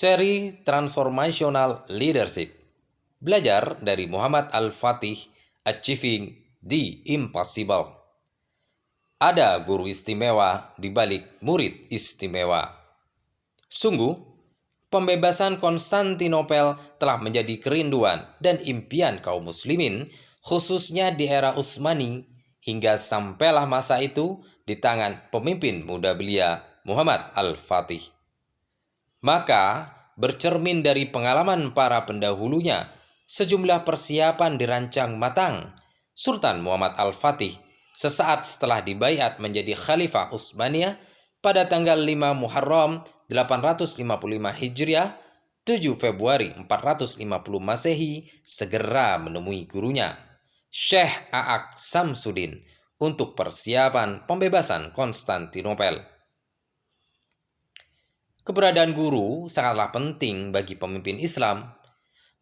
Seri Transformational Leadership. Belajar dari Muhammad Al-Fatih, Achieving the Impossible. Ada guru istimewa di balik murid istimewa. Sungguh, pembebasan Konstantinopel telah menjadi kerinduan dan impian kaum muslimin, khususnya di era Utsmani, hingga sampailah masa itu di tangan pemimpin muda belia Muhammad Al-Fatih. Maka, bercermin dari pengalaman para pendahulunya, sejumlah persiapan dirancang matang. Sultan Muhammad Al-Fatih sesaat setelah dibaiat menjadi Khalifah Utsmaniyah pada tanggal 5 Muharram 855 Hijriah, 7 Februari 450 Masehi, segera menemui gurunya, Syekh A'aq Samsuddin, untuk persiapan pembebasan Konstantinopel. Keberadaan guru sangatlah penting bagi pemimpin Islam.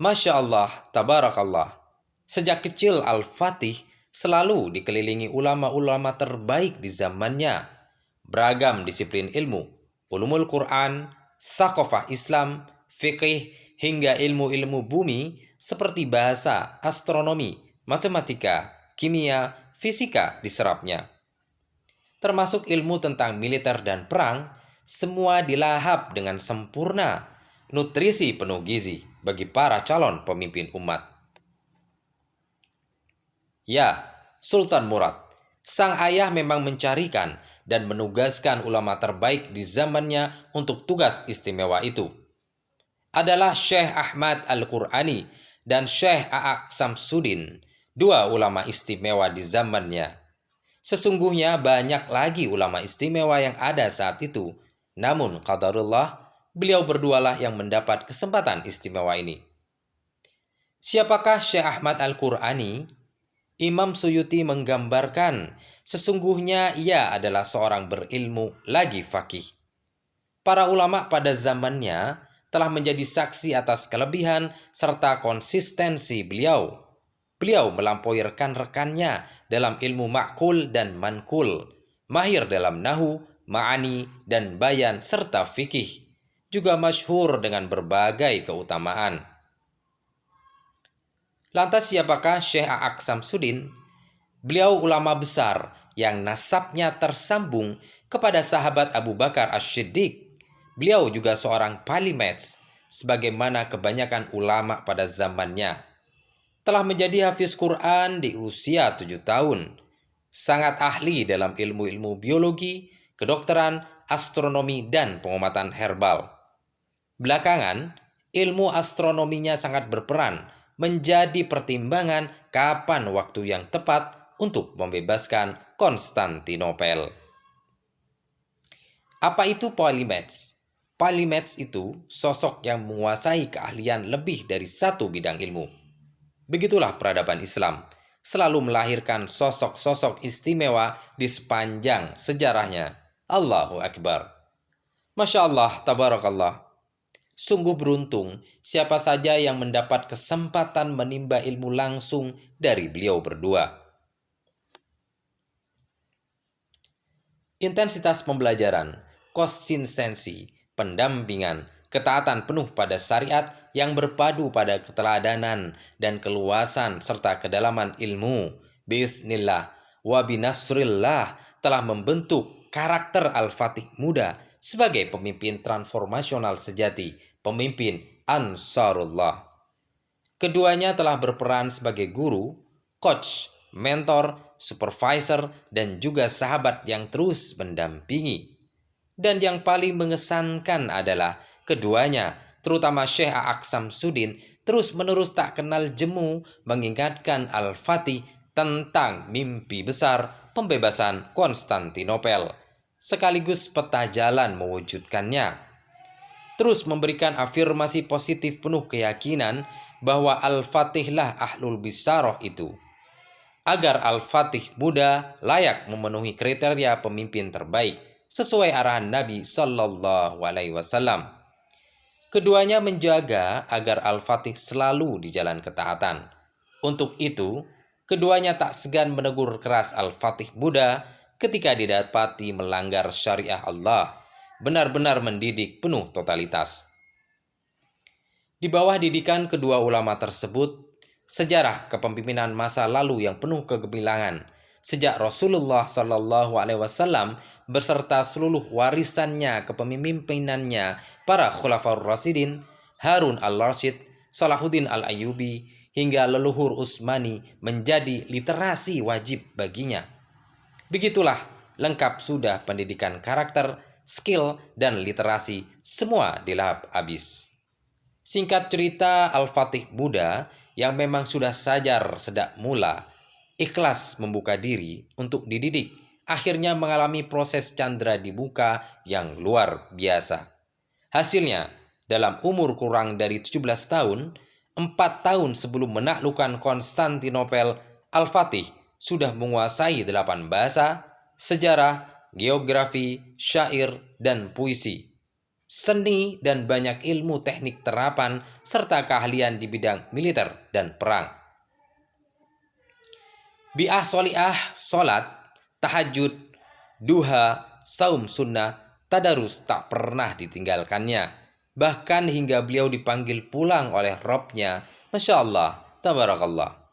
Masya Allah, tabarakallah. Sejak kecil Al-Fatih selalu dikelilingi ulama-ulama terbaik di zamannya. Beragam disiplin ilmu, ulumul Quran, thaqafah Islam, fikih, hingga ilmu-ilmu bumi seperti bahasa, astronomi, matematika, kimia, fisika diserapnya. Termasuk ilmu tentang militer dan perang, semua dilahap dengan sempurna, nutrisi penuh gizi bagi para calon pemimpin umat. Ya, Sultan Murad, sang ayah memang mencarikan dan menugaskan ulama terbaik di zamannya untuk tugas istimewa itu. Adalah Syekh Ahmad Al-Qurani dan Syekh A'aq Samsuddin, dua ulama istimewa di zamannya. Sesungguhnya banyak lagi ulama istimewa yang ada saat itu, namun qadarullah, beliau berdualah yang mendapat kesempatan istimewa ini. Siapakah Syekh Ahmad Al-Qurani? Imam Suyuti menggambarkan, sesungguhnya ia adalah seorang berilmu lagi faqih. Para ulama pada zamannya telah menjadi saksi atas kelebihan serta konsistensi beliau. Beliau melampaui rekan-rekannya dalam ilmu ma'kul dan mankul, mahir dalam nahu, ma'ani, dan bayan, serta fikih, juga masyhur dengan berbagai keutamaan. Lantas siapakah Syekh A'aq Samsuddin? Beliau ulama besar yang nasabnya tersambung kepada sahabat Abu Bakar As-Siddiq. Beliau juga seorang polymath, sebagaimana kebanyakan ulama pada zamannya. Telah menjadi hafiz Quran di usia 7 tahun. Sangat ahli dalam ilmu-ilmu biologi, kedokteran, astronomi, dan pengobatan herbal. Belakangan, ilmu astronominya sangat berperan menjadi pertimbangan kapan waktu yang tepat untuk membebaskan Konstantinopel. Apa itu polymath? Polymath itu sosok yang menguasai keahlian lebih dari satu bidang ilmu. Begitulah peradaban Islam, selalu melahirkan sosok-sosok istimewa di sepanjang sejarahnya. Allahu Akbar. Masya Allah, tabarakallah. Sungguh beruntung siapa saja yang mendapat kesempatan menimba ilmu langsung dari beliau berdua. Intensitas pembelajaran, konsistensi, pendampingan, ketaatan penuh pada syariat yang berpadu pada keteladanan dan keluasan serta kedalaman ilmu, biiznillah wa binasrillah, telah membentuk karakter Al-Fatih muda sebagai pemimpin transformasional sejati, pemimpin Ansarullah. Keduanya telah berperan sebagai guru, coach, mentor, supervisor, dan juga sahabat yang terus mendampingi. Dan yang paling mengesankan adalah keduanya, terutama Syekh A'aq Samsuddin, terus-menerus tak kenal jemu mengingatkan Al-Fatih tentang mimpi besar pembebasan Konstantinopel, sekaligus peta jalan mewujudkannya. Terus memberikan afirmasi positif penuh keyakinan bahwa Al-Fatihlah ahlul bisyarah itu, agar Al-Fatih muda layak memenuhi kriteria pemimpin terbaik sesuai arahan Nabi Sallallahu Alaihi Wasallam. Keduanya menjaga agar Al-Fatih selalu di jalan ketaatan. Untuk itu, keduanya tak segan menegur keras Al-Fatih muda ketika didapati melanggar syariah Allah, benar-benar mendidik penuh totalitas. Di bawah didikan kedua ulama tersebut, sejarah kepemimpinan masa lalu yang penuh kegemilangan sejak Rasulullah Shallallahu Alaihi Wasallam beserta seluruh warisannya kepemimpinannya para Khulafaur Rasyidin, Harun al-Rasyid, Salahuddin al-Ayyubi, hingga leluhur Utsmani menjadi literasi wajib baginya. Begitulah lengkap sudah pendidikan karakter, skill, dan literasi semua dilahap habis. Singkat cerita, Al-Fatih Buddha yang memang sudah sajar sejak mula, ikhlas membuka diri untuk dididik, akhirnya mengalami proses candra di muka yang luar biasa. Hasilnya, dalam umur kurang dari 17 tahun, 4 tahun sebelum menaklukkan Konstantinopel, Al-Fatih sudah menguasai 8 bahasa, sejarah, geografi, syair, dan puisi, seni, dan banyak ilmu teknik terapan, serta keahlian di bidang militer dan perang. Bi'ah soliah, sholat, tahajud, duha, saum sunnah, tadarus tak pernah ditinggalkannya. Bahkan hingga beliau dipanggil pulang oleh Robnya, Masya Allah, Tabarakallah.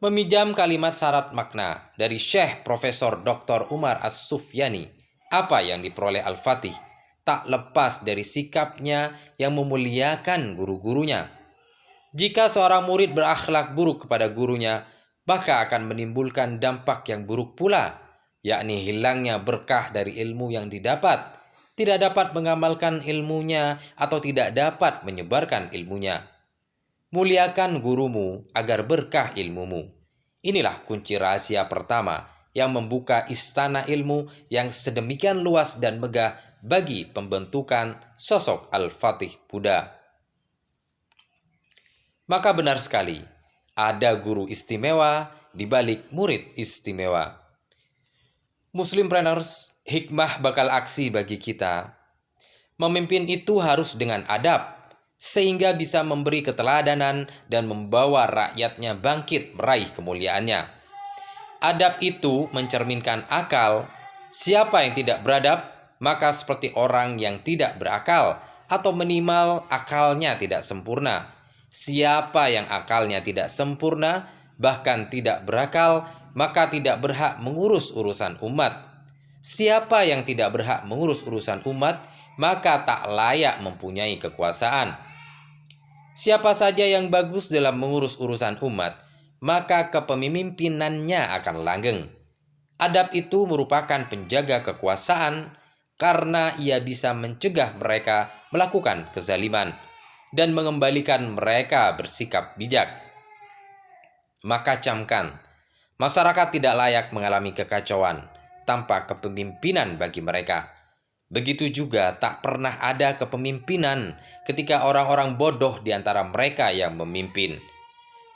Meminjam kalimat syarat makna dari Syekh Profesor Dr. Umar As-Sufyani, apa yang diperoleh Al-Fatih tak lepas dari sikapnya yang memuliakan guru-gurunya. Jika seorang murid berakhlak buruk kepada gurunya, maka akan menimbulkan dampak yang buruk pula, yakni hilangnya berkah dari ilmu yang didapat, tidak dapat mengamalkan ilmunya, atau tidak dapat menyebarkan ilmunya. Muliakan gurumu agar berkah ilmumu. Inilah kunci rahasia pertama yang membuka istana ilmu yang sedemikian luas dan megah bagi pembentukan sosok Al-Fatih Buddha. Maka benar sekali, ada guru istimewa di balik murid istimewa. Muslimpreneurs, hikmah bakal aksi bagi kita. Memimpin itu harus dengan adab, sehingga bisa memberi keteladanan dan membawa rakyatnya bangkit meraih kemuliaannya. Adab itu mencerminkan akal. Siapa yang tidak beradab, maka seperti orang yang tidak berakal, atau minimal akalnya tidak sempurna. Siapa yang akalnya tidak sempurna, bahkan tidak berakal, maka tidak berhak mengurus urusan umat. Siapa yang tidak berhak mengurus urusan umat, maka tak layak mempunyai kekuasaan. Siapa saja yang bagus dalam mengurus urusan umat, maka kepemimpinannya akan langgeng. Adab itu merupakan penjaga kekuasaan karena ia bisa mencegah mereka melakukan kezaliman dan mengembalikan mereka bersikap bijak. Maka camkan, masyarakat tidak layak mengalami kekacauan tanpa kepemimpinan bagi mereka. Begitu juga tak pernah ada kepemimpinan ketika orang-orang bodoh di antara mereka yang memimpin.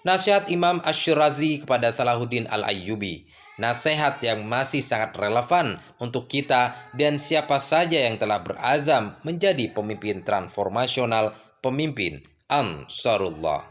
Nasihat Imam Ash-Shirazi kepada Salahuddin al-Ayyubi, nasihat yang masih sangat relevan untuk kita dan siapa saja yang telah berazam menjadi pemimpin transformasional, pemimpin Ansarullah.